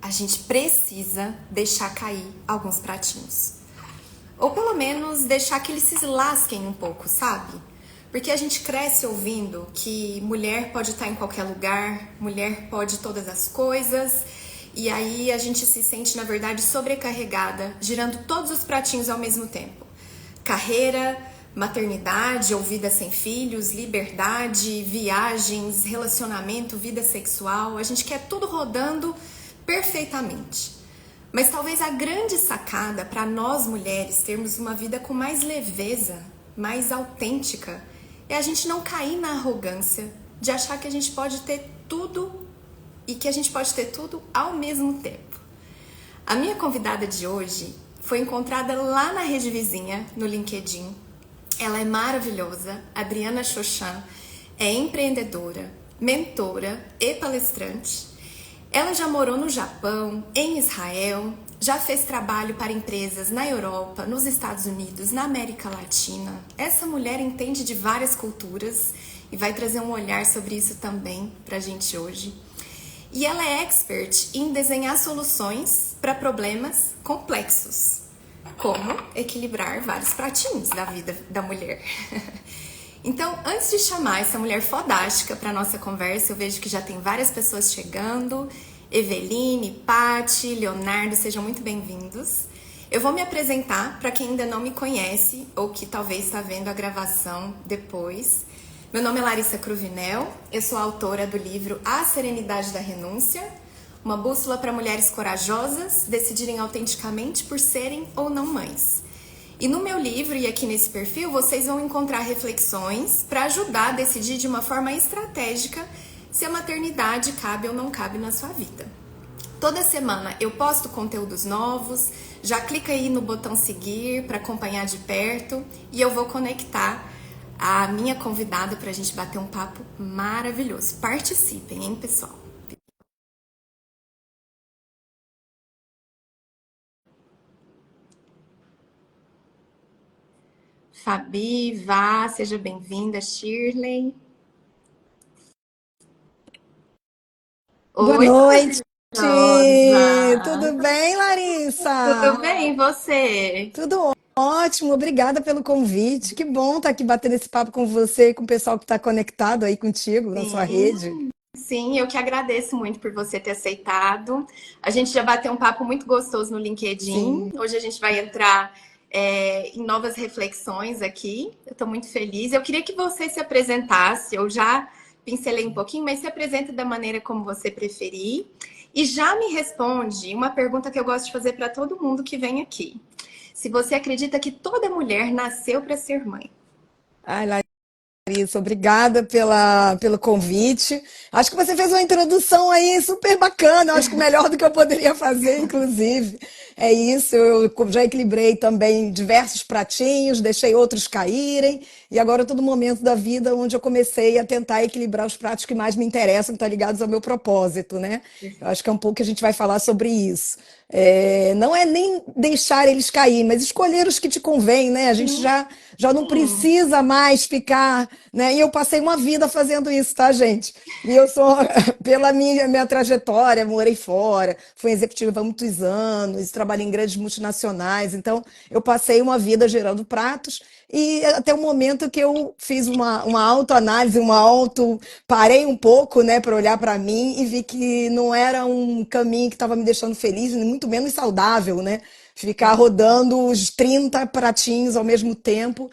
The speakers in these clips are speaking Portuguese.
a gente precisa deixar cair alguns pratinhos. Ou pelo menos deixar que eles se lasquem um pouco, sabe? Porque a gente cresce ouvindo que mulher pode estar em qualquer lugar, mulher pode todas as coisas, e aí a gente se sente, na verdade, sobrecarregada, girando todos os pratinhos ao mesmo tempo. Carreira, maternidade ou vida sem filhos, liberdade, viagens, relacionamento, vida sexual, a gente quer tudo rodando perfeitamente. Mas talvez a grande sacada para nós mulheres termos uma vida com mais leveza, mais autêntica, é a gente não cair na arrogância de achar que a gente pode ter tudo e que a gente pode ter tudo ao mesmo tempo. A minha convidada de hoje foi encontrada lá na rede vizinha, no LinkedIn. Ela é maravilhosa, Adriana Chochan, é empreendedora, mentora e palestrante. Ela já morou no Japão, em Israel, já fez trabalho para empresas na Europa, nos Estados Unidos, na América Latina. Essa mulher entende de várias culturas e vai trazer um olhar sobre isso também pra gente hoje. E ela é expert em desenhar soluções para problemas complexos, como equilibrar vários pratinhos da vida da mulher. Então, antes de chamar essa mulher fodástica para nossa conversa, eu vejo que já tem várias pessoas chegando. Eveline, Pati, Leonardo, sejam muito bem-vindos. Eu vou me apresentar para quem ainda não me conhece ou que talvez está vendo a gravação depois. Meu nome é Larissa Cruvinel, eu sou autora do livro A Serenidade da Renúncia, uma bússola para mulheres corajosas decidirem autenticamente por serem ou não mães. E no meu livro e aqui nesse perfil, vocês vão encontrar reflexões para ajudar a decidir de uma forma estratégica se a maternidade cabe ou não cabe na sua vida. Toda semana eu posto conteúdos novos, já clica aí no botão seguir para acompanhar de perto e eu vou conectar a minha convidada para a gente bater um papo maravilhoso. Participem, hein, pessoal? Fabi, Vá, seja bem-vinda, Shirley. Boa Oi, noite, maravilhosa! tudo bem, Tudo Larissa? bem, e você? Tudo ótimo, obrigada pelo convite. Que bom estar aqui batendo esse papo com você e com o pessoal que está conectado aí contigo na sua Sim, rede. sim, eu que agradeço muito por você ter aceitado. A gente já bateu um papo muito gostoso no LinkedIn. Sim. Hoje a gente vai entrar em novas reflexões aqui. Eu estou muito feliz. Eu queria que você se apresentasse. Eu já pincelei um pouquinho, mas se apresenta da maneira como você preferir. E já me responde uma pergunta que eu gosto de fazer para todo mundo que vem aqui. Se você acredita que toda mulher nasceu para ser mãe. Ai, Larissa, obrigada pelo convite. Acho que você fez uma introdução aí super bacana, acho que melhor do que eu poderia fazer, inclusive. É isso, eu já equilibrei também diversos pratinhos, deixei outros caírem, e agora estou no momento da vida onde eu comecei a tentar equilibrar os pratos que mais me interessam, que estão ligados ao meu propósito, né? Eu acho que é um pouco que a gente vai falar sobre isso. Não é nem deixar eles cair, mas escolher os que te convêm, né? A gente Sim. já não precisa mais ficar, né? E eu passei uma vida fazendo isso, tá, gente? E eu sou, pela minha trajetória, morei fora, fui executiva há muitos anos, trabalhei em grandes multinacionais, então eu passei uma vida gerando pratos e até o momento que eu fiz uma autoanálise, parei um pouco, né, para olhar para mim e vi que não era um caminho que estava me deixando feliz, muito menos saudável, né? Ficar rodando os 30 pratinhos ao mesmo tempo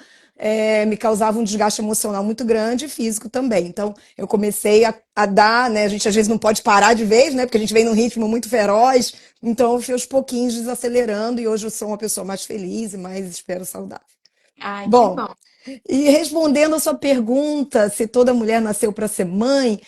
me causava um desgaste emocional muito grande e físico também. Então, eu comecei a dar, né? A gente às vezes não pode parar de vez, né? Porque a gente vem num ritmo muito feroz. Então, eu fui aos pouquinhos desacelerando e hoje eu sou uma pessoa mais feliz e mais, espero, saudável. Ai, que Bom, bom. e respondendo a sua pergunta, se toda mulher nasceu para ser mãe,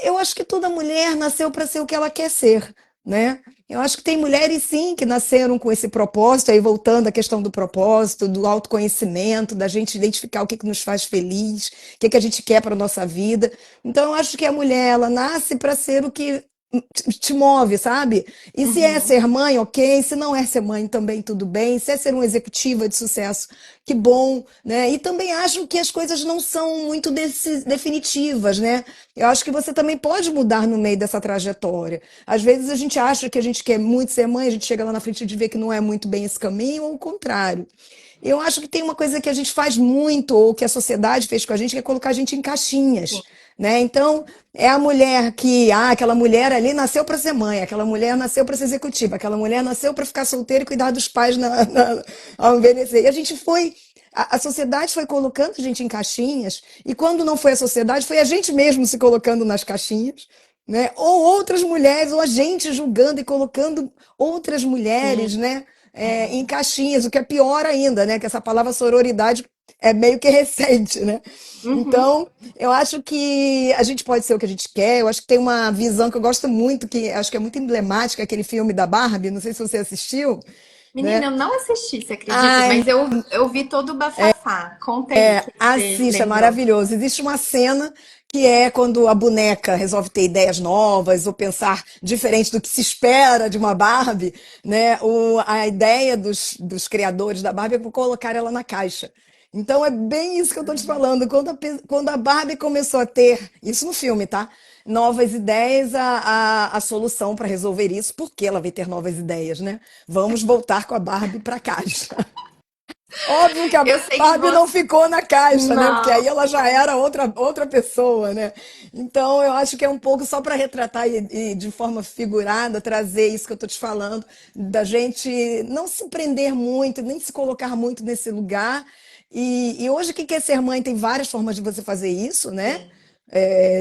eu acho que toda mulher nasceu para ser o que ela quer ser, né? Eu acho que tem mulheres sim que nasceram com esse propósito, aí voltando à questão do propósito, do autoconhecimento, da gente identificar o que nos faz feliz, o que a gente quer para a nossa vida. Então, eu acho que a mulher, ela nasce para ser o que te move, sabe? E se é Uhum. ser mãe, ok. Se não é ser mãe, também tudo bem. Se é ser uma executiva de sucesso, que bom, né? E também acho que as coisas não são muito definitivas, né? Eu acho que você também pode mudar no meio dessa trajetória. Às vezes a gente acha que a gente quer muito ser mãe, a gente chega lá na frente e vê que não é muito bem esse caminho, ou o contrário. Eu acho que tem uma coisa que a gente faz muito, ou que a sociedade fez com a gente, que é colocar a gente em Sim. caixinhas, né? Então, é a mulher que, aquela mulher ali nasceu para ser mãe, aquela mulher nasceu para ser executiva, aquela mulher nasceu para ficar solteira e cuidar dos pais ao envelhecer. E a gente foi, a sociedade foi colocando a gente em caixinhas, e quando não foi a sociedade, foi a gente mesmo se colocando nas caixinhas, né? Ou outras mulheres, ou a gente julgando e colocando outras Sim. mulheres, né? Em caixinhas, o que é pior ainda, né? Que essa palavra sororidade é meio que recente, né? Uhum. Então, eu acho que a gente pode ser o que a gente quer. Eu acho que tem uma visão que eu gosto muito, que acho que é muito emblemática, aquele filme da Barbie, não sei se você assistiu, Menina, né? eu não assisti, você acredita? Ah, Mas eu vi todo o bafafá. Conta aí, o que você assista, é lembrou? maravilhoso. Existe uma cena que é quando a boneca resolve ter ideias novas ou pensar diferente do que se espera de uma Barbie, né? A ideia dos criadores da Barbie é colocar ela na caixa. Então é bem isso que eu estou te falando. Quando a Barbie começou a ter, isso no filme, tá? Novas ideias, a solução para resolver isso, porque ela vai ter novas ideias, né? Vamos voltar com a Barbie para caixa. Óbvio que a Eu sei que Barbie não você. ficou na caixa, né? Porque Não. aí ela já era outra pessoa, né? Então eu acho que é um pouco só para retratar e de forma figurada trazer isso que eu tô te falando, da gente não se prender muito, nem se colocar muito nesse lugar. E hoje quem quer ser mãe tem várias formas de você fazer isso, né? Sim.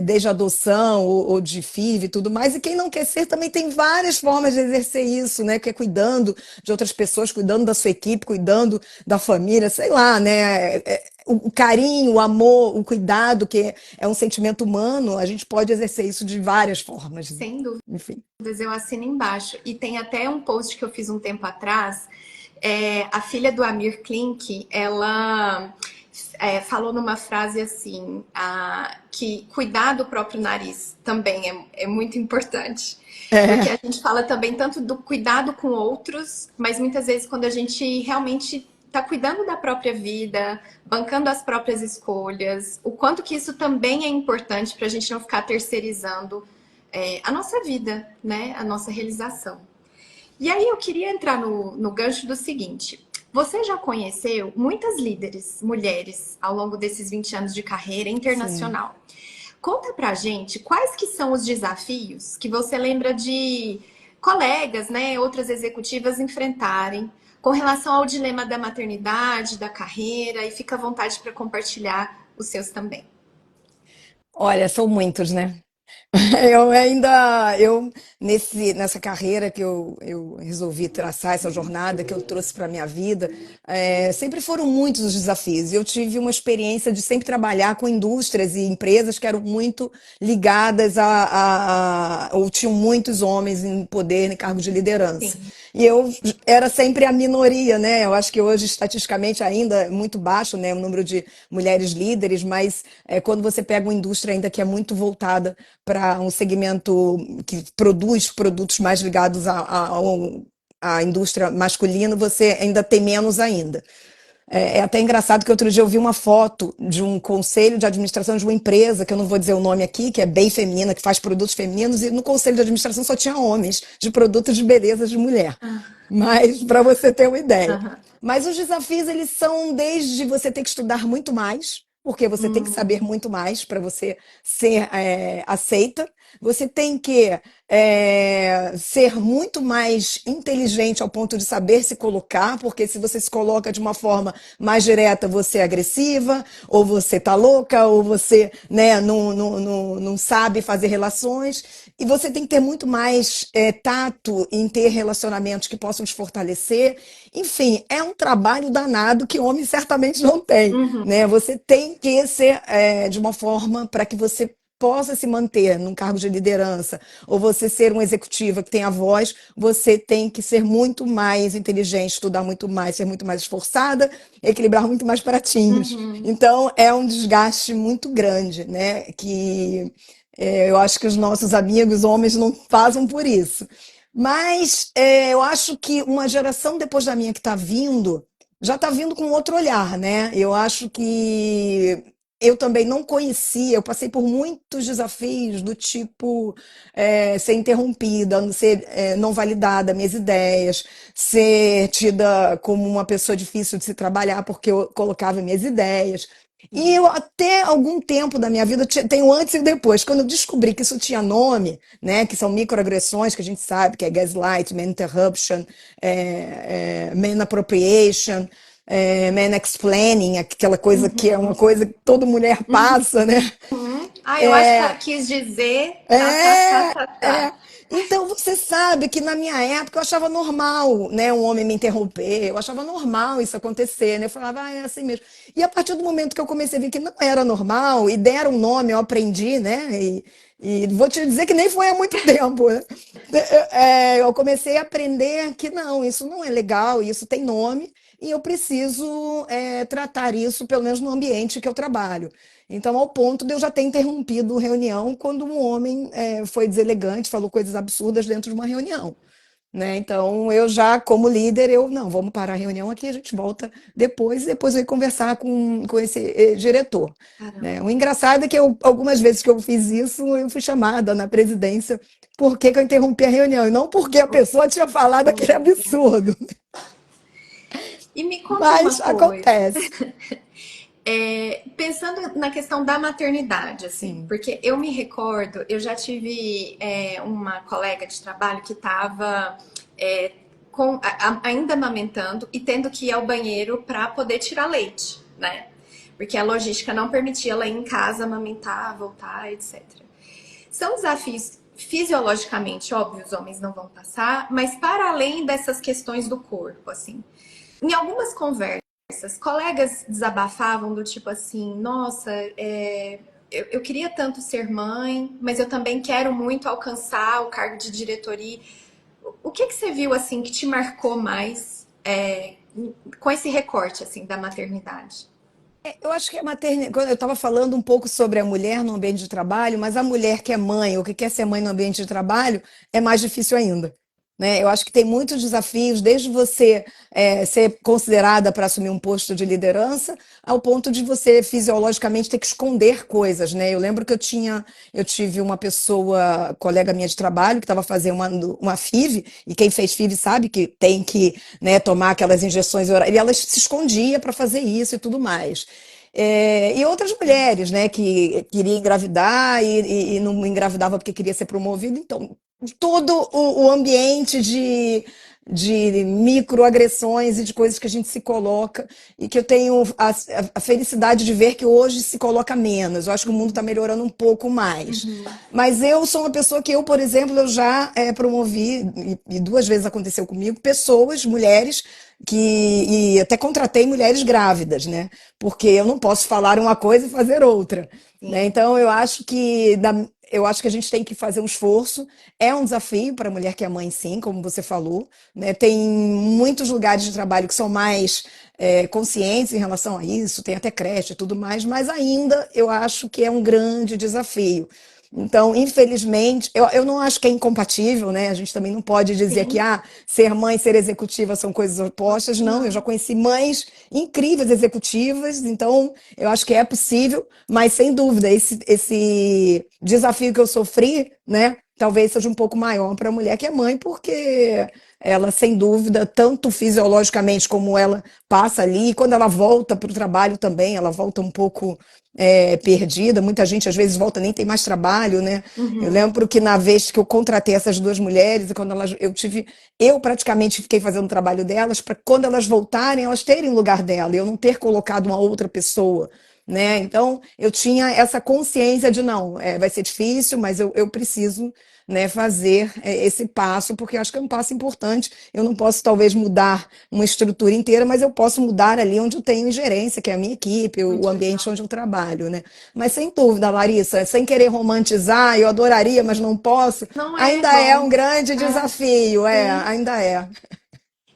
Desde adoção ou de FIV e tudo mais. E quem não quer ser também tem várias formas de exercer isso, né? Que é cuidando de outras pessoas, cuidando da sua equipe, cuidando da família, sei lá, né? O carinho, o amor, o cuidado, que é um sentimento humano, a gente pode exercer isso de várias formas. Sem Enfim. dúvidas, eu assino embaixo. E tem até um post que eu fiz um tempo atrás. A filha do Amir Klink, ela falou numa frase assim, que cuidar do próprio nariz também é muito importante. Porque a É, gente fala também tanto do cuidado com outros, mas muitas vezes quando a gente realmente está cuidando da própria vida, bancando as próprias escolhas, o quanto que isso também é importante para a gente não ficar terceirizando a nossa vida, né? A nossa realização. E aí eu queria entrar no gancho do seguinte. Você já conheceu muitas líderes, mulheres, ao longo desses 20 anos de carreira sim. internacional. Conta pra gente quais que são os desafios que você lembra de colegas, né, outras executivas enfrentarem com relação ao dilema da maternidade, da carreira, e fica à vontade para compartilhar os seus também. Olha, são muitos, né? Eu nessa carreira que eu resolvi traçar, essa jornada que eu trouxe para a minha vida, sempre foram muitos os desafios. Eu tive uma experiência de sempre trabalhar com indústrias e empresas que eram muito ligadas ou tinham muitos homens em poder, em cargo de liderança. Sim. E eu era sempre a minoria, né? Eu acho que hoje, estatisticamente, ainda é muito baixo, né, o número de mulheres líderes, mas quando você pega uma indústria ainda que é muito voltada para um segmento que produz produtos mais ligados à indústria masculina, você ainda tem menos ainda. É até engraçado que outro dia eu vi uma foto de um conselho de administração de uma empresa, que eu não vou dizer o nome aqui, que é bem feminina, que faz produtos femininos, e no conselho de administração só tinha homens de produtos de beleza de mulher. Mas para você ter uma ideia. Aham. Mas os desafios, eles são desde você ter que estudar muito mais, porque você tem que saber muito mais para você ser aceita. Você tem que ser muito mais inteligente ao ponto de saber se colocar, porque se você se coloca de uma forma mais direta, você é agressiva, ou você tá louca, ou você, né, não sabe fazer relações. E você tem que ter muito mais tato em ter relacionamentos que possam te fortalecer. Enfim, é um trabalho danado que homem certamente não tem, né? Você tem que ser de uma forma para que você possa se manter num cargo de liderança, ou você ser uma executiva que tem a voz, você tem que ser muito mais inteligente, estudar muito mais, ser muito mais esforçada, equilibrar muito mais pratinhos. Uhum. Então, é um desgaste muito grande, né? Que Eu acho que os nossos amigos homens não passam por isso. Mas eu acho que uma geração depois da minha que está vindo, já está vindo com outro olhar, né? Eu acho que eu também não conhecia, eu passei por muitos desafios do tipo ser interrompida, não validada minhas ideias, ser tida como uma pessoa difícil de se trabalhar porque eu colocava minhas ideias. E eu, até algum tempo da minha vida, tenho antes e depois, quando eu descobri que isso tinha nome, né, que são microagressões, que a gente sabe que é gaslight, man interruption, man appropriation, man explaining, aquela coisa que é uma Uhum. coisa que toda mulher Uhum. passa, né? Ah, eu acho que ela quis dizer tá, tá, tá, É, tá, é. tá. Então você sabe que na minha época eu achava normal, né, um homem me interromper, eu achava normal isso acontecer, né? Eu falava, é assim mesmo. E a partir do momento que eu comecei a ver que não era normal e deram um nome, eu aprendi, né? E vou te dizer que nem foi há muito tempo, né? Eu comecei a aprender que não, isso não é legal, isso tem nome e eu preciso tratar isso, pelo menos no ambiente que eu trabalho. Então, ao ponto de eu já ter interrompido reunião quando um homem foi deselegante, falou coisas absurdas dentro de uma reunião, né? Então, eu já, como líder, eu, não, vamos parar a reunião aqui, a gente volta depois, e depois eu ir conversar com esse diretor. Né? Caramba. O engraçado é que algumas vezes que eu fiz isso, eu fui chamada na presidência porque que eu interrompi a reunião, e não porque a pessoa tinha falado aquele Uhum. absurdo. E me conta uma Mas coisa. acontece. Pensando na questão da maternidade, assim, Sim. porque eu me recordo, eu já tive uma colega de trabalho que estava ainda amamentando e tendo que ir ao banheiro para poder tirar leite, né? Porque a logística não permitia ela ir em casa amamentar, voltar, etc. São desafios fisiologicamente óbvios, os homens não vão passar, mas para além dessas questões do corpo, assim. Em algumas conversas, colegas desabafavam do tipo assim, nossa, eu queria tanto ser mãe, mas eu também quero muito alcançar o cargo de diretoria. O que você viu assim que te marcou mais com esse recorte assim da maternidade? Eu acho que a maternidade, quando eu estava falando um pouco sobre a mulher no ambiente de trabalho, mas a mulher que é mãe ou que quer ser mãe no ambiente de trabalho é mais difícil ainda. Né? Eu acho que tem muitos desafios, desde você ser considerada para assumir um posto de liderança, ao ponto de você fisiologicamente ter que esconder coisas. Né? Eu lembro que eu tive uma pessoa, colega minha de trabalho, que estava fazendo uma FIV, e quem fez FIV sabe que tem que, né, tomar aquelas injeções orais, e ela se escondia para fazer isso e tudo mais. E outras mulheres, né, que queriam engravidar e não engravidava porque queria ser promovida. Então, todo o ambiente de microagressões e de coisas que a gente se coloca e que eu tenho a felicidade de ver que hoje se coloca menos. Eu acho que o mundo está melhorando um pouco mais. Uhum. Mas eu sou uma pessoa que eu, por exemplo, eu já promovi, e duas vezes aconteceu comigo, pessoas, mulheres, e até contratei mulheres grávidas, né? Porque eu não posso falar uma coisa e fazer outra. Né? Sim. Então, eu acho que a gente tem que fazer um esforço. É um desafio para a mulher que é mãe, sim, como você falou. Né? Tem muitos lugares de trabalho que são mais conscientes em relação a isso, tem até creche e tudo mais, mas ainda eu acho que é um grande desafio. Então, infelizmente, eu não acho que é incompatível, né? A gente também não pode dizer que Sim. ser mãe e ser executiva são coisas opostas. Não, eu já Não. conheci mães incríveis executivas, então eu acho que é possível, mas sem dúvida, esse desafio que eu sofri, né? Talvez seja um pouco maior para a mulher que é mãe, porque ela, sem dúvida, tanto fisiologicamente como ela passa ali, e quando ela volta para o trabalho também, ela volta um pouco perdida. Muita gente às vezes volta nem tem mais trabalho, né? Eu Uhum. lembro que na vez que eu contratei essas duas mulheres, e quando eu praticamente fiquei fazendo o trabalho delas para quando elas voltarem, elas terem o lugar dela, e eu não ter colocado uma outra pessoa. Né? Então, eu tinha essa consciência de não, vai ser difícil, mas eu preciso, né, fazer esse passo, porque eu acho que é um passo importante. Eu não posso, talvez, mudar uma estrutura inteira, mas eu posso mudar ali onde eu tenho ingerência, que é a minha equipe, o Muito ambiente legal. onde eu trabalho. Né? Mas, sem dúvida, Larissa, sem querer romantizar, eu adoraria, mas não posso, Não é ainda é um bom. grande É, desafio, sim. ainda é.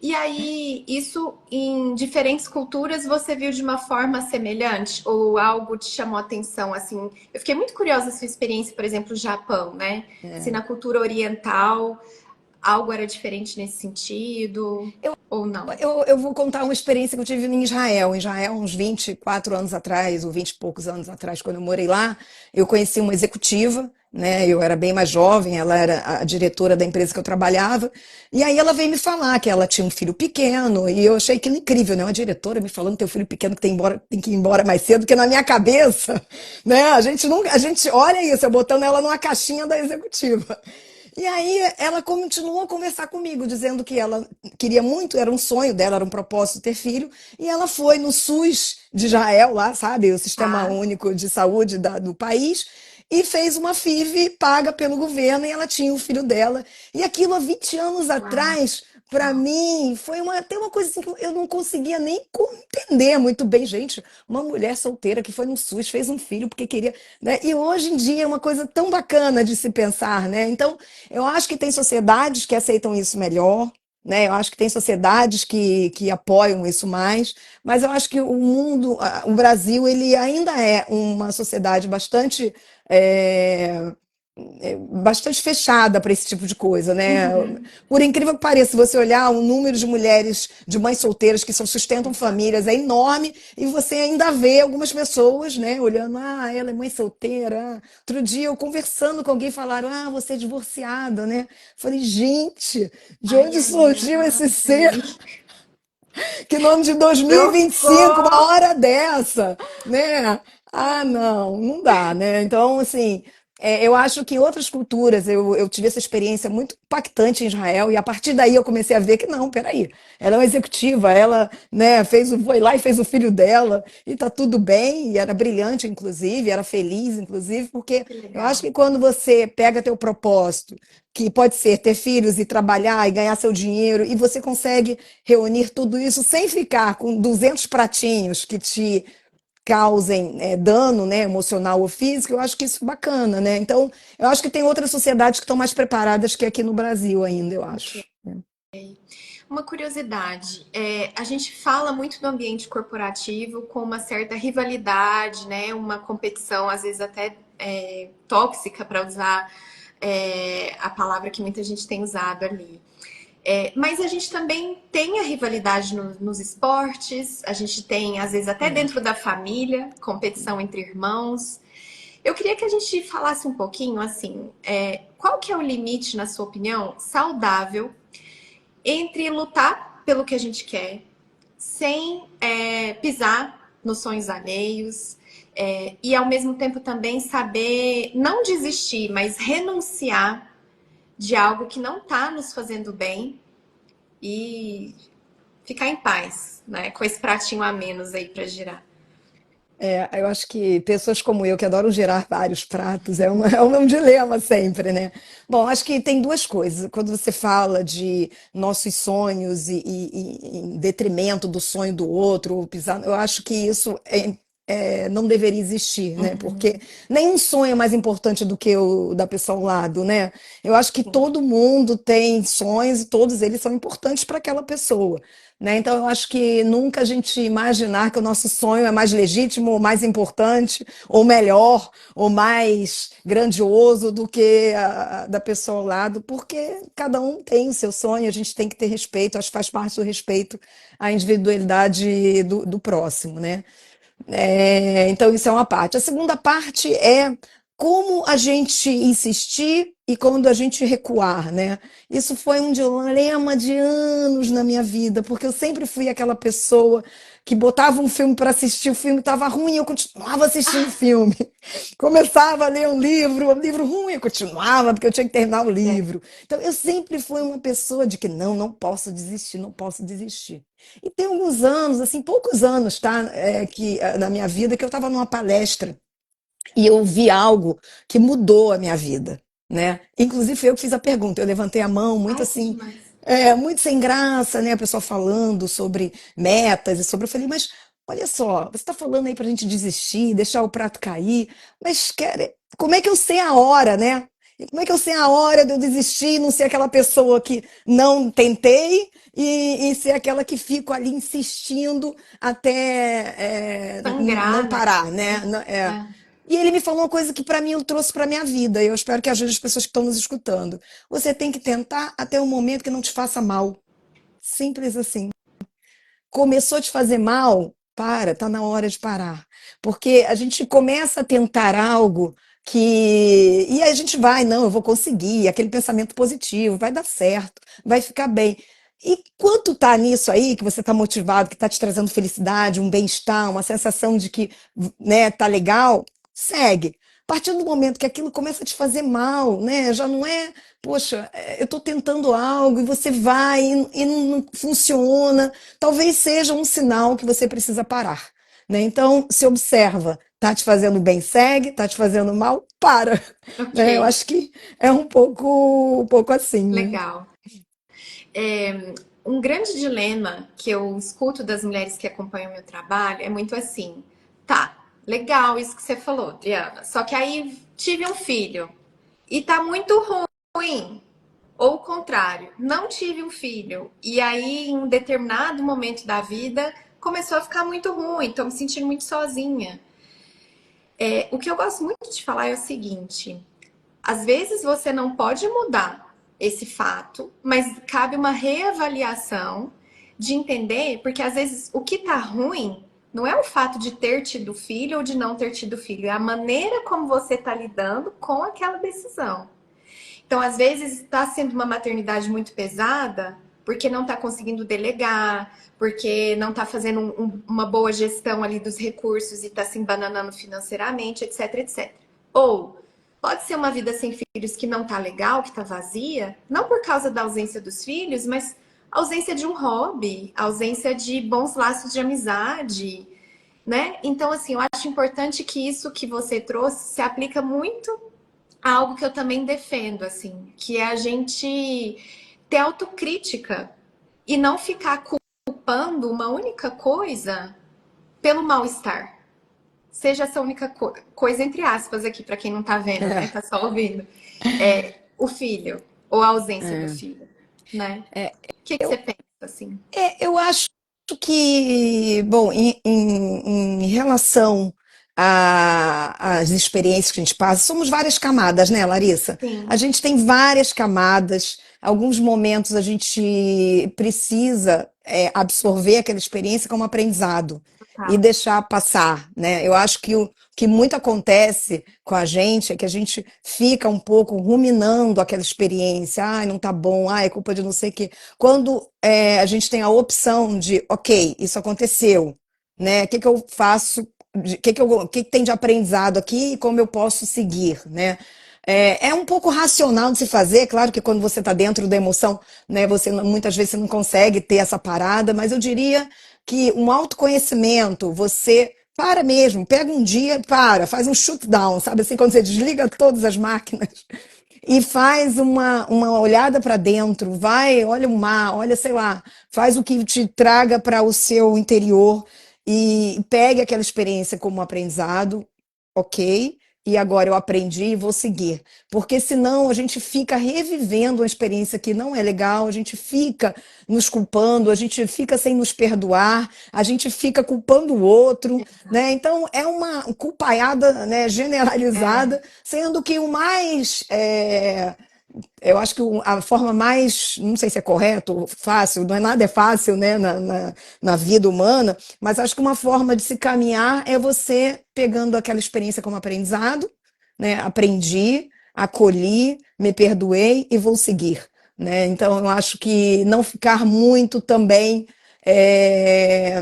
E aí, isso em diferentes culturas você viu de uma forma semelhante? Ou algo te chamou a atenção? Assim, eu fiquei muito curiosa da sua experiência, por exemplo, no Japão, né? Se na cultura oriental algo era diferente nesse sentido, ou não? Eu vou contar uma experiência que eu tive em Israel. Em Israel, uns 24 anos atrás, ou 20 e poucos anos atrás, quando eu morei lá, eu conheci uma executiva, né? Eu era bem mais jovem, ela era a diretora da empresa que eu trabalhava, e aí ela veio me falar que ela tinha um filho pequeno, e eu achei aquilo incrível, né? Uma diretora me falando que tem um filho pequeno que tem que ir embora mais cedo, porque na minha cabeça, né? A gente nunca, a gente olha isso, eu botando ela numa caixinha da executiva. E aí ela continuou a conversar comigo, dizendo que ela queria muito, era um sonho dela, era um propósito ter filho, e ela foi no SUS de Israel, lá, sabe, o Sistema Ah, Único de Saúde do país, e fez uma FIV paga pelo governo, e ela tinha o filho dela. E aquilo há 20 anos uau. atrás, para mim, foi até uma coisa assim que eu não conseguia nem entender muito bem, gente. Uma mulher solteira que foi no SUS, fez um filho porque queria, né? E hoje em dia é uma coisa tão bacana de se pensar, né? Então, eu acho que tem sociedades que aceitam isso melhor, né? Eu acho que tem sociedades que apoiam isso mais, mas eu acho que o mundo, o Brasil, ele ainda é uma sociedade é, bastante fechada para esse tipo de coisa, né? Uhum. Por incrível que pareça, se você olhar o número de mulheres, de mães solteiras que sustentam famílias é enorme e você ainda vê algumas pessoas, né, olhando, ela é mãe solteira. Outro dia eu conversando com alguém falaram, você é divorciada, né? Falei, gente, de Ai, onde ai, surgiu esse ser? ai. Que no ano de 2025, uma Socorro! hora dessa, né? Não, não dá, né? Então, assim, eu acho que em outras culturas, eu tive essa experiência muito impactante em Israel, e a partir daí eu comecei a ver que não, peraí, ela é uma executiva, ela, né, foi lá e fez o filho dela, e tá tudo bem, e era brilhante, inclusive, era feliz, inclusive, porque Que eu acho legal. que quando você pega teu propósito, que pode ser ter filhos e trabalhar e ganhar seu dinheiro, e você consegue reunir tudo isso sem ficar com 200 pratinhos que te causem dano, né, emocional ou físico, eu acho que isso é bacana, né? Então, eu acho que tem outras sociedades que estão mais preparadas que aqui no Brasil ainda, eu Ok. acho. Uma curiosidade, a gente fala muito do ambiente corporativo com uma certa rivalidade, né? Uma competição, às vezes até tóxica, para usar a palavra que muita gente tem usado ali. Mas a gente também tem a rivalidade nos esportes, a gente tem, às vezes, até É. dentro da família, competição entre irmãos. Eu queria que a gente falasse um pouquinho, assim, qual que é o limite, na sua opinião, saudável entre lutar pelo que a gente quer, sem pisar nos sonhos alheios, e ao mesmo tempo também saber não desistir, mas renunciar de algo que não está nos fazendo bem e ficar em paz, né? Com esse pratinho a menos aí para girar. Eu acho que pessoas como eu, que adoram gerar vários pratos, é um dilema sempre, né? Bom, acho que tem duas coisas. Quando você fala de nossos sonhos e em detrimento do sonho do outro, ou pisar, eu acho que isso não deveria existir, né? Porque nenhum sonho é mais importante do que o da pessoa ao lado, né? Eu acho que todo mundo tem sonhos e todos eles são importantes para aquela pessoa. Né? Então, eu acho que nunca a gente imaginar que o nosso sonho é mais legítimo, ou mais importante, ou melhor, ou mais grandioso do que a da pessoa ao lado, porque cada um tem o seu sonho, a gente tem que ter respeito, acho que faz parte do respeito à individualidade do próximo, né? Então, isso é uma parte. A segunda parte é como a gente insistir e quando a gente recuar, né? Isso foi um dilema de anos na minha vida, porque eu sempre fui aquela pessoa que botava um filme para assistir, o filme estava ruim, eu continuava assistindo o filme. Começava a ler um livro ruim, eu continuava, porque eu tinha que terminar o livro. Então, eu sempre fui uma pessoa de que não posso desistir, não posso desistir. E tem alguns anos, assim, poucos anos, tá? Na minha vida, que eu estava numa palestra e eu vi algo que mudou a minha vida, né? Inclusive, foi eu que fiz a pergunta. Eu levantei a mão, muito Ai, que assim, demais. muito sem graça, né? A pessoa falando sobre metas e sobre. Eu falei, mas olha só, você está falando aí para a gente desistir, deixar o prato cair, mas como é que eu sei a hora, né? E como é que eu sei a hora de eu desistir, não ser aquela pessoa que não tentei e ser aquela que fico ali insistindo até não Sangrar, né? parar, né? É. E ele me falou uma coisa que para mim eu trouxe para minha vida, e eu espero que ajude as pessoas que estão nos escutando. Você tem que tentar até o momento que não te faça mal. Simples assim. Começou a te fazer mal, para, tá na hora de parar. Porque a gente começa a tentar algo que. E aí a gente vai, não, eu vou conseguir, aquele pensamento positivo, vai dar certo, vai ficar bem. E quanto tá nisso aí, que você tá motivado, que tá te trazendo felicidade, um bem-estar, uma sensação de que, né, tá legal, segue. A partir do momento que aquilo começa a te fazer mal, né, já não é, poxa, eu estou tentando algo e você vai e não funciona, talvez seja um sinal que você precisa parar, né? Então, se observa, tá te fazendo bem, segue, tá te fazendo mal, para, Ok, né? Eu acho que é um pouco assim, né? legal. Um grande dilema que eu escuto das mulheres que acompanham o meu trabalho é muito assim: tá, legal isso que você falou, Adriana, só que aí tive um filho e tá muito ruim. Ou o contrário, não tive um filho e aí em um determinado momento da vida começou a ficar muito ruim, tô me sentindo muito sozinha. O que eu gosto muito de falar é o seguinte: às vezes você não pode mudar esse fato, mas cabe uma reavaliação de entender, porque às vezes o que tá ruim não é o fato de ter tido filho ou de não ter tido filho, é a maneira como você tá lidando com aquela decisão. Então, às vezes, está sendo uma maternidade muito pesada porque não está conseguindo delegar, porque não está fazendo uma boa gestão ali dos recursos e está se embananando financeiramente, etc, etc. Ou pode ser uma vida sem filhos que não está legal, que está vazia, não por causa da ausência dos filhos, mas ausência de um hobby, ausência de bons laços de amizade, né? Então, assim, eu acho importante que isso que você trouxe se aplica muito algo que eu também defendo, assim, que é a gente ter autocrítica e não ficar culpando uma única coisa pelo mal-estar. Seja essa única coisa, entre aspas, aqui, para quem não tá vendo, né? Tá só ouvindo. O filho, ou a ausência do filho, né? O que você Eu, pensa, assim? eu acho que, bom, em relação às experiências que a gente passa, somos várias camadas, né, Larissa? A Sim, gente tem várias camadas, alguns momentos a gente precisa absorver aquela experiência como aprendizado e total. deixar passar, né? Eu acho que o que muito acontece com a gente é que a gente fica um pouco ruminando aquela experiência, ai, não tá bom, ai, é culpa de não sei o quê. Quando a gente tem a opção de, ok, isso aconteceu, né? O que que eu faço? O que que tem de aprendizado aqui e como eu posso seguir, né? É um pouco racional de se fazer, claro que quando você está dentro da emoção, né, muitas vezes você não consegue ter essa parada, mas eu diria que um autoconhecimento, você para mesmo, pega um dia, faz um shutdown, sabe assim, quando você desliga todas as máquinas e faz uma olhada para dentro, vai, olha o mar, olha, sei lá, faz o que te traga para o seu interior e pegue aquela experiência como um aprendizado, ok? E agora eu aprendi e vou seguir. Porque senão a gente fica revivendo uma experiência que não é legal, a gente fica nos culpando, a gente fica sem nos perdoar, a gente fica culpando o outro, né? Então é uma culpaiada, né, É, generalizada, sendo que o mais eu acho que a forma mais, não sei se é correto, fácil, não é nada é fácil, né, na vida humana, mas acho que uma forma de se caminhar é você pegando aquela experiência como aprendizado, né, aprendi, acolhi, me perdoei e vou seguir, né? Então eu acho que não ficar muito também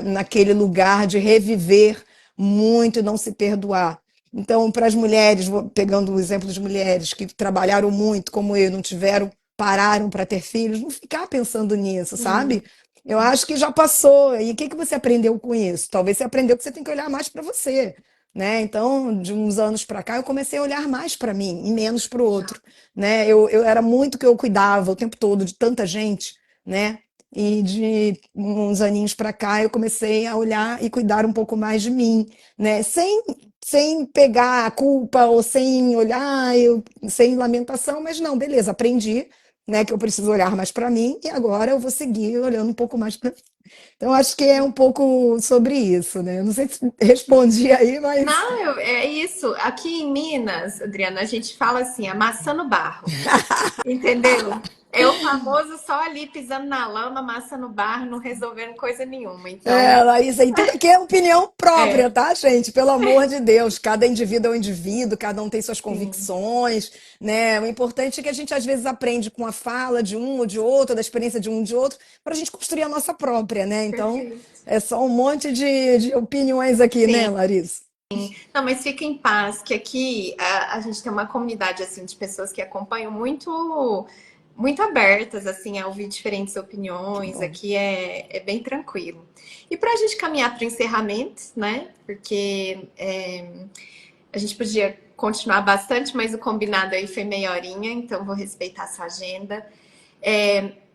naquele lugar de reviver muito e não se perdoar. Então, para as mulheres, pegando o exemplo de mulheres que trabalharam muito, como eu, não tiveram, pararam para ter filhos, não ficar pensando nisso, sim, sabe? Eu acho que já passou. E o que que você aprendeu com isso? Talvez você aprendeu que você tem que olhar mais para você, né? Então, de uns anos para cá, eu comecei a olhar mais para mim e menos para o outro, né? Eu era muito que eu cuidava o tempo todo de tanta gente, né? E de uns aninhos para cá, eu comecei a olhar e cuidar um pouco mais de mim, né? Sem sem pegar a culpa ou sem olhar, sem lamentação, mas não, beleza, aprendi, né, que eu preciso olhar mais para mim e agora eu vou seguir olhando um pouco mais para. Então acho que é um pouco sobre isso, né? Não sei se respondi aí, mas Não, é isso. Aqui em Minas, Adriana, a gente fala assim, amassando barro. Entendeu? É o famoso só ali pisando na lama, massa no barro, não resolvendo coisa nenhuma. Então, Laísa, e tudo aqui é opinião própria, é, tá, gente? Pelo amor de Deus, cada indivíduo é um indivíduo, cada um tem suas sim, convicções, né? O importante é que a gente às vezes aprende com a fala de um ou de outro, da experiência de um ou de outro, para a gente construir a nossa própria, né? Então, perfeito. é só um monte de opiniões aqui, Sim. né, Larissa? Não, mas fica em paz, que aqui a gente tem uma comunidade assim de pessoas que acompanham muito abertas assim a ouvir diferentes Que opiniões. bom. Aqui é bem tranquilo. E para a gente caminhar para o encerramento, né? Porque a gente podia continuar bastante, mas o combinado aí foi meia horinha, então vou respeitar a sua agenda.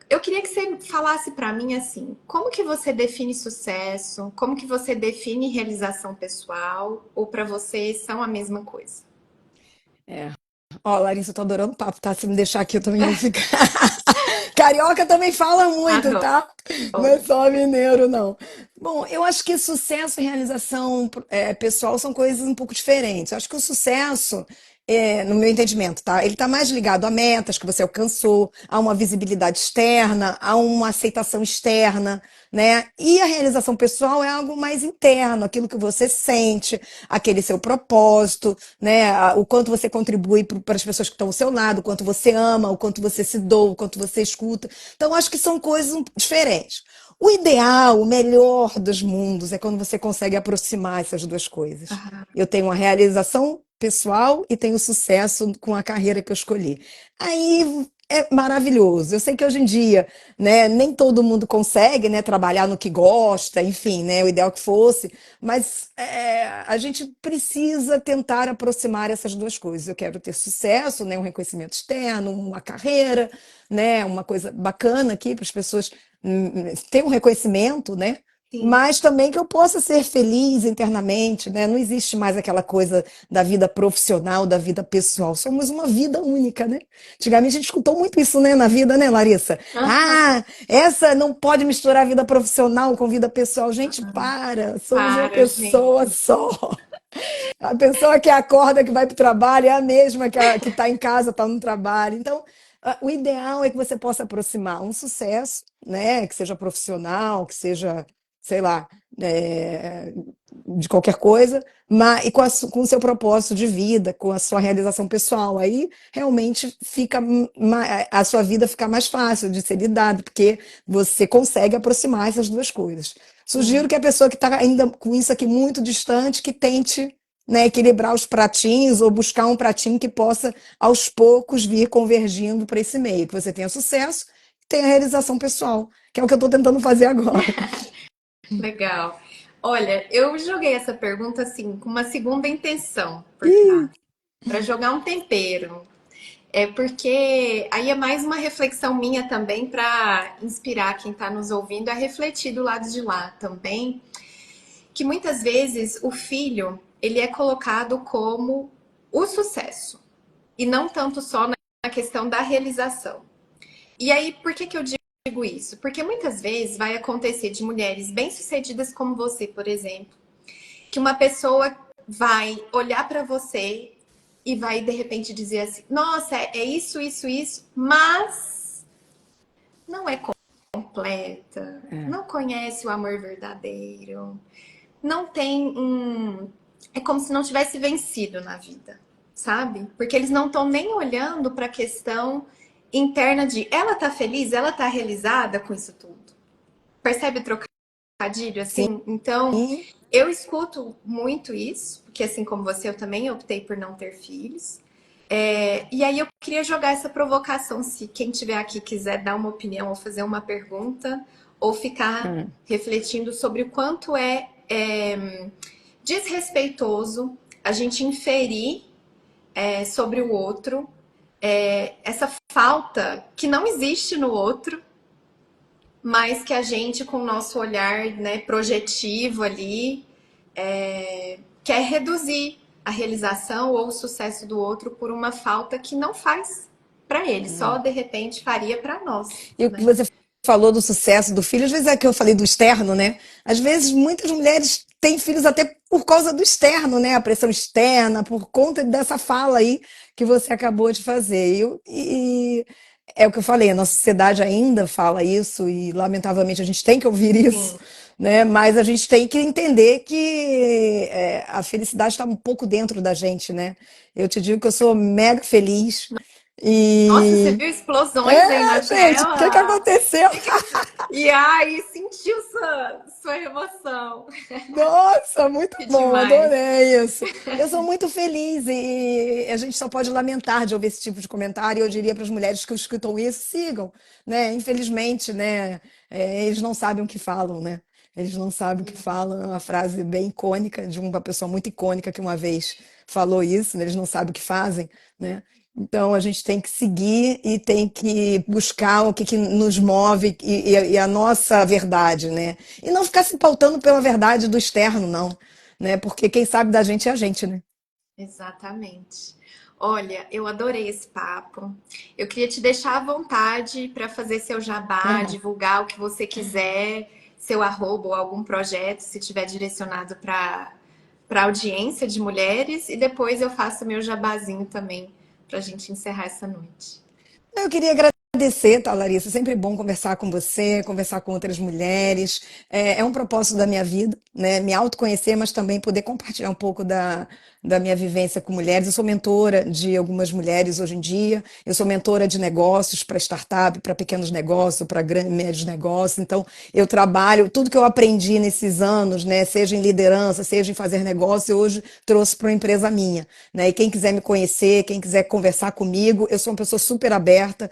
Eu queria que você falasse para mim assim, como que você define sucesso? Como que você define realização pessoal? Ou para você são a mesma coisa? É. Ó, Larissa, eu tô adorando o papo, tá? Se me deixar aqui, eu também vou ficar. Carioca também fala muito, Adoro. tá? Não é só mineiro, não. Bom, eu acho que sucesso e realização pessoal são coisas um pouco diferentes. Eu acho que o sucesso, no meu entendimento, tá? Ele está mais ligado a metas que você alcançou, a uma visibilidade externa, a uma aceitação externa, né? E a realização pessoal é algo mais interno, aquilo que você sente, aquele seu propósito, né? O quanto você contribui para as pessoas que estão ao seu lado, o quanto você ama, o quanto você se doa, o quanto você escuta. Então, acho que são coisas diferentes. O ideal, o melhor dos mundos é quando você consegue aproximar essas duas coisas. Aham. Eu tenho uma realização pessoal e tenho sucesso com a carreira que eu escolhi. Aí é maravilhoso. Eu sei que hoje em dia, né, nem todo mundo consegue, né, trabalhar no que gosta, enfim, né, o ideal que fosse, mas a gente precisa tentar aproximar essas duas coisas. Eu quero ter sucesso, né, um reconhecimento externo, uma carreira, né, uma coisa bacana aqui para as pessoas ter um reconhecimento, né? Sim. Mas também que eu possa ser feliz internamente, né? Não existe mais aquela coisa da vida profissional, da vida pessoal. Somos uma vida única, né? Antigamente a gente escutou muito isso, né, na vida, né, Larissa? Aham. Ah, essa não pode misturar vida profissional com vida pessoal. Gente, para, somos uma Para, pessoa gente. só. A pessoa que acorda, que vai para o trabalho, é a mesma que está em casa, está no trabalho. Então, o ideal é que você possa aproximar um sucesso, né? Que seja profissional, que seja, sei lá, é, de qualquer coisa, mas, e com o seu propósito de vida, com a sua realização pessoal. Aí realmente fica a sua vida fica mais fácil de ser lidada, porque você consegue aproximar essas duas coisas. Sugiro Sim. que a pessoa que está ainda com isso aqui muito distante, que tente, né, equilibrar os pratinhos ou buscar um pratinho que possa, aos poucos, vir convergindo para esse meio, que você tenha sucesso e tenha realização pessoal, que é o que eu estou tentando fazer agora. Legal. Olha, eu joguei essa pergunta assim com uma segunda intenção por Ih, trás, para jogar um tempero. É porque aí é mais uma reflexão minha também para inspirar quem está nos ouvindo a refletir do lado de lá também, que muitas vezes o filho ele é colocado como o sucesso e não tanto só na questão da realização. E aí, por que que eu digo isso? Porque muitas vezes vai acontecer de mulheres bem-sucedidas como você, por exemplo, que uma pessoa vai olhar para você e vai de repente dizer assim: nossa, é isso, isso, isso, mas não é completa, é, não conhece o amor verdadeiro, não tem um. É como se não tivesse vencido na vida, sabe? Porque eles não estão nem olhando para a questão interna de ela tá feliz, ela tá realizada com isso tudo. Percebe o trocadilho sim, assim? Então, eu escuto muito isso, porque assim como você, eu também optei por não ter filhos. E aí eu queria jogar essa provocação, se quem tiver aqui quiser dar uma opinião ou fazer uma pergunta, ou ficar é, refletindo sobre o quanto é desrespeitoso a gente inferir sobre o outro essa falta que não existe no outro, mas que a gente, com o nosso olhar, né, projetivo ali, quer reduzir a realização ou o sucesso do outro por uma falta que não faz para ele, só de repente faria para nós, E o que né? você falou do sucesso do filho, às vezes é que eu falei do externo, né? Às vezes muitas mulheres têm filhos até por causa do externo, né? A pressão externa, por conta dessa fala aí que você acabou de fazer. E é o que eu falei, a nossa sociedade ainda fala isso e lamentavelmente a gente tem que ouvir isso, Sim. né? Mas a gente tem que entender que a felicidade está um pouco dentro da gente, né? Eu te digo que eu sou mega feliz. Nossa, você E viu explosões aí na gente, o que que tela? aconteceu? E aí, sentiu sua emoção. Nossa, muito Que bom, demais. adorei isso. Eu sou muito feliz e a gente só pode lamentar de ouvir esse tipo de comentário. Eu diria para as mulheres que escutam isso, sigam, né? Infelizmente, né? Eles não sabem o que falam, né? Eles não sabem o que falam. É uma frase bem icônica de uma pessoa muito icônica que uma vez falou isso, né? Eles não sabem o que fazem, né? Então a gente tem que seguir e tem que buscar o que, que nos move e a nossa verdade, né? E não ficar se pautando pela verdade do externo, não, né? Porque quem sabe da gente é a gente, né? Exatamente. Olha, eu adorei esse papo. Eu queria te deixar à vontade para fazer seu jabá, Aham. divulgar o que você quiser, seu arroba ou algum projeto, se tiver direcionado para audiência de mulheres, e depois eu faço meu jabazinho também para a gente encerrar essa noite. Eu queria agradecer, tá, Larissa? Sempre bom conversar com você, conversar com outras mulheres. É um propósito da minha vida, né? Me autoconhecer, mas também poder compartilhar um pouco da minha vivência com mulheres. Eu sou mentora de algumas mulheres hoje em dia. Eu sou mentora de negócios para startup, para pequenos negócios, para grandes, médios negócios. Então, eu trabalho tudo que eu aprendi nesses anos, né? Seja em liderança, seja em fazer negócio, eu hoje trouxe para uma empresa minha, né? E quem quiser me conhecer, quem quiser conversar comigo, eu sou uma pessoa super aberta.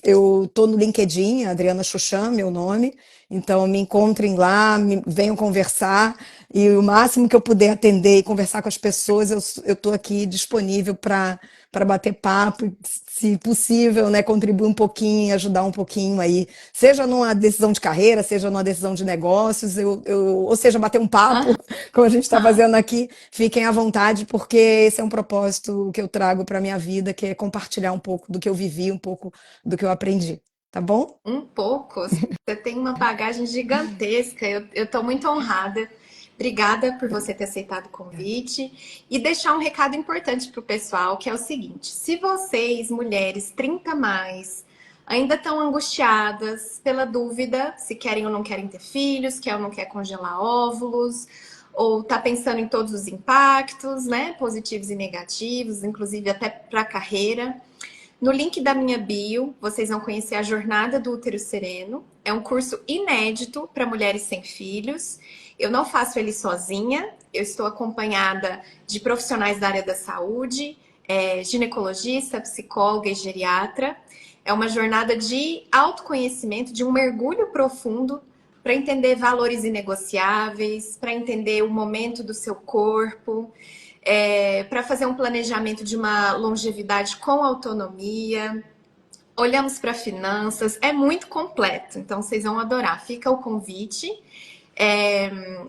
Eu tô no LinkedIn, Adriana Xuxam, meu nome. Então me encontrem lá, venham conversar e o máximo que eu puder atender e conversar com as pessoas, eu tô aqui disponível para bater papo, e, se possível, né, contribuir um pouquinho, ajudar um pouquinho aí, seja numa decisão de carreira, seja numa decisão de negócios, ou seja, bater um papo, como a gente está fazendo aqui, fiquem à vontade, porque esse é um propósito que eu trago para a minha vida, que é compartilhar um pouco do que eu vivi, um pouco do que eu aprendi. Tá bom? Um pouco. Você tem uma bagagem gigantesca. Eu estou muito honrada. Obrigada por você ter aceitado o convite. E deixar um recado importante para o pessoal, que é o seguinte: se vocês, mulheres 30 mais, ainda estão angustiadas pela dúvida se querem ou não querem ter filhos, quer ou não quer congelar óvulos, ou tá pensando em todos os impactos, né, positivos e negativos, inclusive até para a carreira. No link da minha bio, vocês vão conhecer a Jornada do Útero Sereno. É um curso inédito para mulheres sem filhos. Eu não faço ele sozinha, eu estou acompanhada de profissionais da área da saúde, ginecologista, psicóloga e geriatra. É uma jornada de autoconhecimento, de um mergulho profundo para entender valores inegociáveis, para entender o momento do seu corpo, para fazer um planejamento de uma longevidade com autonomia. Olhamos para finanças, é muito completo, então vocês vão adorar. Fica o convite.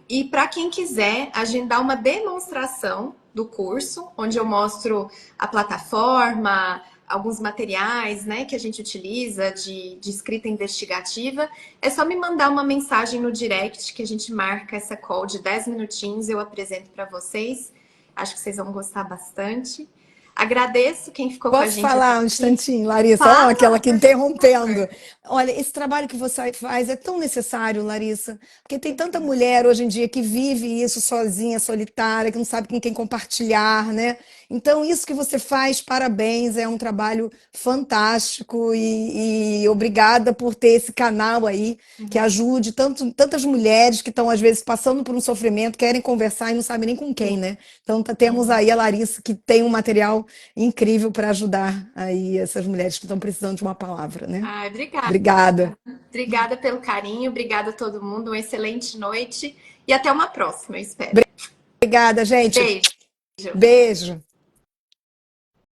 E para quem quiser agendar uma demonstração do curso, onde eu mostro a plataforma, alguns materiais, né, que a gente utiliza de escrita investigativa, é só me mandar uma mensagem no direct que a gente marca essa call de 10 minutinhos, eu apresento para vocês. Acho que vocês vão gostar bastante. Agradeço quem ficou com a Posso gente até falar um aqui. instantinho, Larissa? Ó, aquela Fala, que por interrompendo. favor. Olha, esse trabalho que você faz é tão necessário, Larissa, porque tem tanta mulher hoje em dia que vive isso sozinha, solitária, que não sabe com quem compartilhar, né? Então, isso que você faz, parabéns, é um trabalho fantástico e obrigada por ter esse canal aí que ajude tantas mulheres que estão, às vezes, passando por um sofrimento, querem conversar e não sabem nem com quem, Sim. né? Então, temos Uhum. aí a Larissa, que tem um material incrível para ajudar aí essas mulheres que estão precisando de uma palavra, né? Ai, obrigada. Obrigada. Obrigada pelo carinho, obrigada a todo mundo, uma excelente noite e até uma próxima, eu espero. Obrigada, gente. Beijo. Beijo.